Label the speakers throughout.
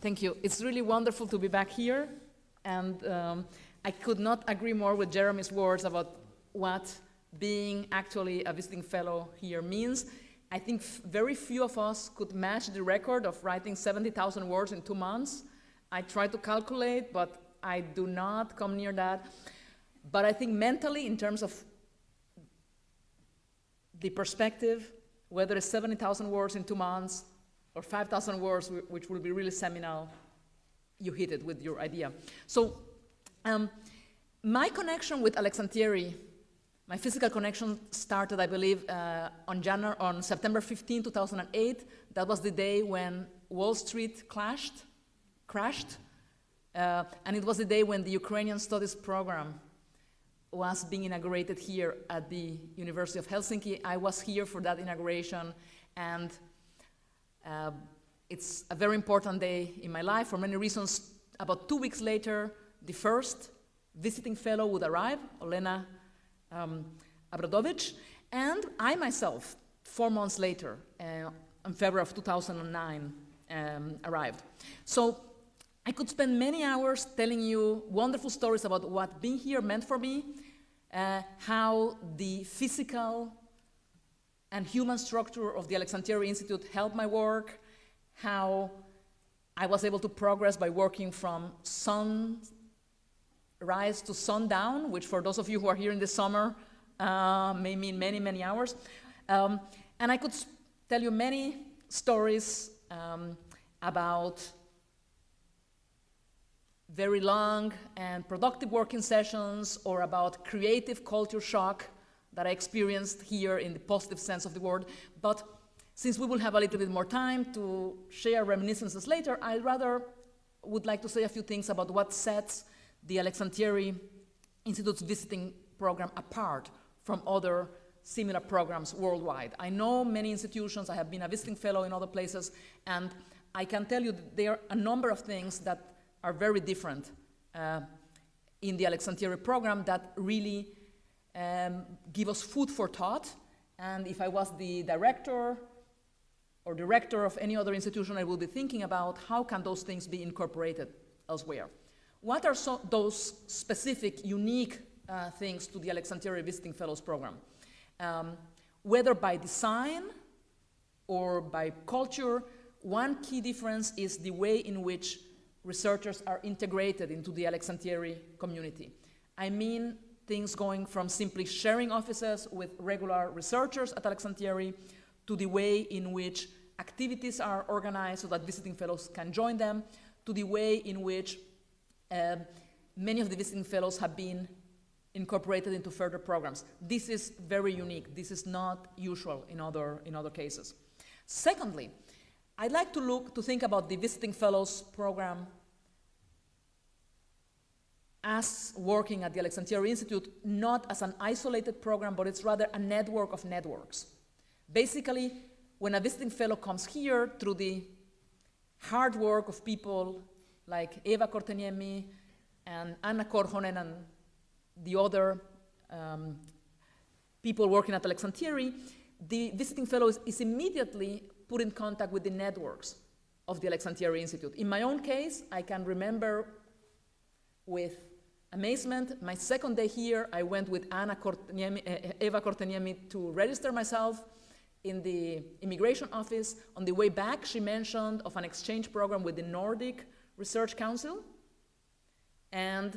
Speaker 1: Thank you. It's really wonderful to be back here, and I could not agree more with Jeremy's words about what being actually a visiting fellow here means. I think very few of us could match the record of writing 70,000 words in 2 months. I tried to calculate, but I do not come near that. But I think mentally, in terms of the perspective, whether it's 70,000 words in 2 months or 5,000 words, which will be really seminal, you hit it with your idea. So my connection with Aleksanteri, my physical connection started, I believe, on September 15, 2008. That was the day when Wall Street crashed. And it was the day when the Ukrainian Studies program was being inaugurated here at the University of Helsinki. I was here for that inauguration, and it's a very important day in my life for many reasons. About 2 weeks later, the first visiting fellow would arrive, Olena Abradovich, and I myself, 4 months later, in February of 2009, arrived. So I could spend many hours telling you wonderful stories about what being here meant for me, how the physical and human structure of the Aleksanteri-Instituutti helped my work, how I was able to progress by working from sunrise to sundown, which for those of you who are here in the summer may mean many, many hours. And I could tell you many stories about very long and productive working sessions, or about creative culture shock that I experienced here in the positive sense of the word. But since we will have a little bit more time to share reminiscences later, I rather would like to say a few things about what sets the Aleksanteri-Instituutte's visiting program apart from other similar programs worldwide. I know many institutions, I have been a visiting fellow in other places, and I can tell you that there are a number of things that are very different in the Aleksanteri program that really give us food for thought. And if I was the director or director of any other institution, I will be thinking about how can those things be incorporated elsewhere. What are those specific, unique things to the Aleksanteri Visiting Fellows program? Whether by design or by culture, one key difference is the way in which researchers are integrated into the Aleksanteri community. I mean things going from simply sharing offices with regular researchers at Aleksanteri to the way in which activities are organized so that visiting fellows can join them, to the way in which many of the visiting fellows have been incorporated into further programs. This is very unique. This is not usual in other cases. Secondly, I'd like to think about the visiting fellows program as working at the Aleksanteri-Instituutte, not as an isolated program, but it's rather a network of networks. Basically, when a visiting fellow comes here through the hard work of people like Eva Korteniemi and Anna Korhonen and the other people working at Aleksanteri, the visiting fellow is immediately put in contact with the networks of the Aleksanteri-Instituutte. In my own case, I can remember with amazement, my second day here, I went with Eva Korteniemi to register myself in the immigration office. On the way back, she mentioned of an exchange program with the Nordic Research Council. And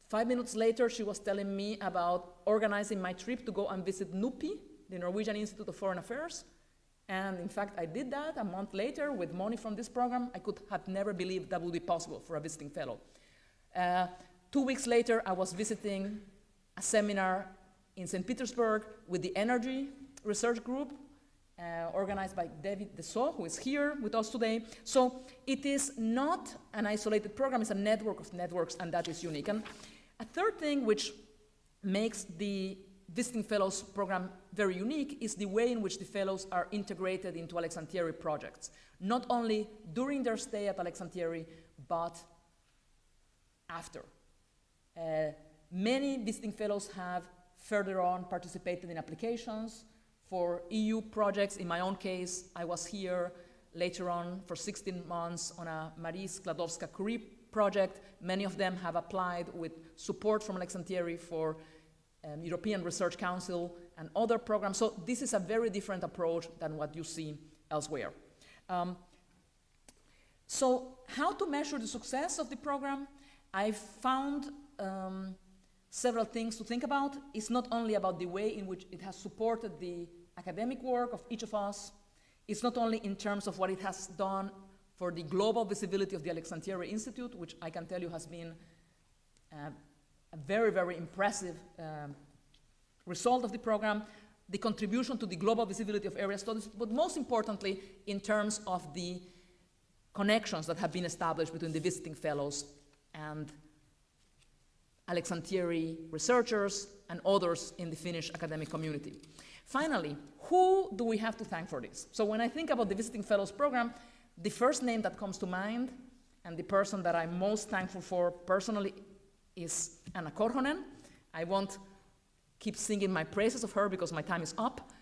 Speaker 1: 5 minutes later, she was telling me about organizing my trip to go and visit NUPI, the Norwegian Institute of Foreign Affairs. And in fact, I did that a month later with money from this program. I could have never believed that would be possible for a visiting fellow. 2 weeks later, I was visiting a seminar in St. Petersburg with the Energy Research Group, organized by David Dessau, who is here with us today. So it is not an isolated program, it's a network of networks, and that is unique. And a third thing which makes the Visiting Fellows program very unique is the way in which the fellows are integrated into Aleksanteri projects, not only during their stay at Aleksanteri, but after. Many visiting fellows have further on participated in applications for EU projects. In my own case, I was here later on for 16 months on a Marie Skłodowska-Curie project. Many of them have applied with support from Aleksanteri for European Research Council and other programs. So this is a very different approach than what you see elsewhere. So how to measure the success of the program? I found several things to think about. It's not only about the way in which it has supported the academic work of each of us. It's not only in terms of what it has done for the global visibility of the Aleksanteri-Instituutti, which I can tell you has been a very, very impressive result of the program, the contribution to the global visibility of area studies, but most importantly, in terms of the connections that have been established between the visiting fellows and Aleksanteri researchers and others in the Finnish academic community. Finally, who do we have to thank for this? So when I think about the Visiting Fellows program, the first name that comes to mind, and the person that I'm most thankful for personally, is Anna Korhonen. I won't keep singing my praises of her because my time is up.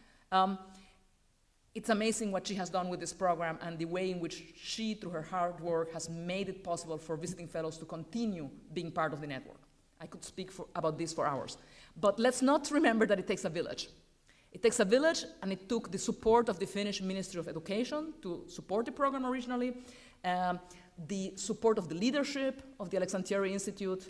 Speaker 1: It's amazing what she has done with this program and the way in which she, through her hard work, has made it possible for Visiting Fellows to continue being part of the network. I could speak about this for hours. But let's not remember that it takes a village. It takes a village, and it took the support of the Finnish Ministry of Education to support the program originally, the support of the leadership of the Aleksanteri-Instituutti,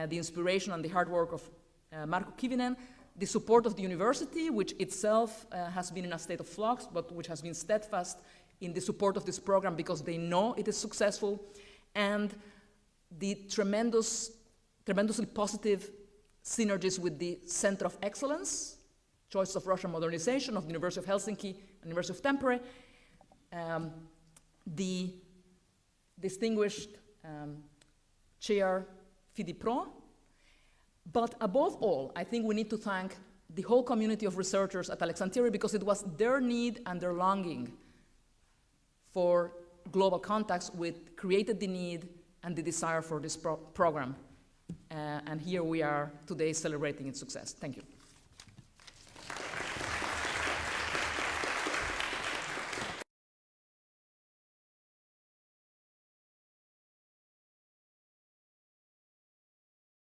Speaker 1: the inspiration and the hard work of Markku Kivinen, the support of the university, which itself has been in a state of flux, but which has been steadfast in the support of this program because they know it is successful, and the tremendously positive synergies with the Center of Excellence, Choice of Russian Modernization of the University of Helsinki and University of Tampere, the distinguished chair FIDI Pro. But above all, I think we need to thank the whole community of researchers at Aleksanteri because it was their need and their longing for global contacts which created the need and the desire for this program. And here we are today celebrating its success. Thank you.